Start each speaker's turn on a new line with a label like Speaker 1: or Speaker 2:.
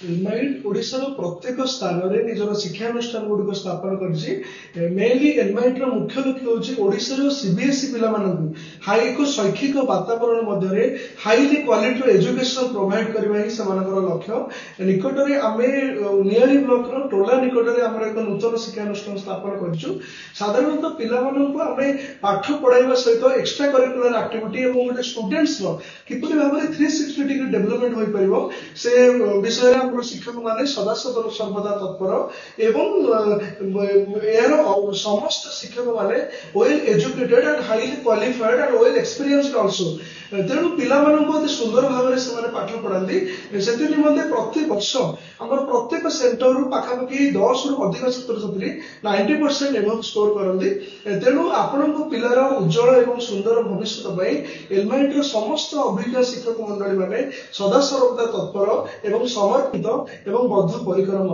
Speaker 1: Elamite ओडिशार प्रत्येक स्थान में निजर शिक्षानुष्ठान गुड़िक स्थापन कर मेनली एलमाइट मुख्य लक्ष्य हूँ ओडिशार सीबीएसई पिला हाई एक शैक्षिक वातावरण मध्य हाईली क्वालिटी एजुकेशन प्रोवाइड करने ही लक्ष्य निकट में आम नियारी ब्लॉक टोला निकट में आम एक नूतन शिक्षानुष्ठान स्थापन करूँ साधारणतः पिला पाठ पढ़ाइबा सहित एक्स्ट्रा करिकुलर एक्टिविटी और गोटे स्टूडेंट्स किपरि भाव में 360 डिग्री डेवलपमेंट हो पारिबो से विषय में शिक्षक माने सदा सर्वदा तत्पर एवं यार समस्त शिक्षक माने well educated and highly qualified and well experienced also तेणु पिला अति सुंदर भाव में पाठ पढ़ाती से निमंते प्रति वर्ष आम प्रत्येक सेंटर रु पाखापाखि 10 रु अधिक छात्र छात्री 90% एवं स्कोर करती तेणु आपण पिलार उज्जवल एवं सुंदर भविष्य एलमाइट समस्त अभिज्ञ शिक्षक मंडली माने सदा सर्वदा तत्पर एवं समर्पित एवं बद्ध परिकर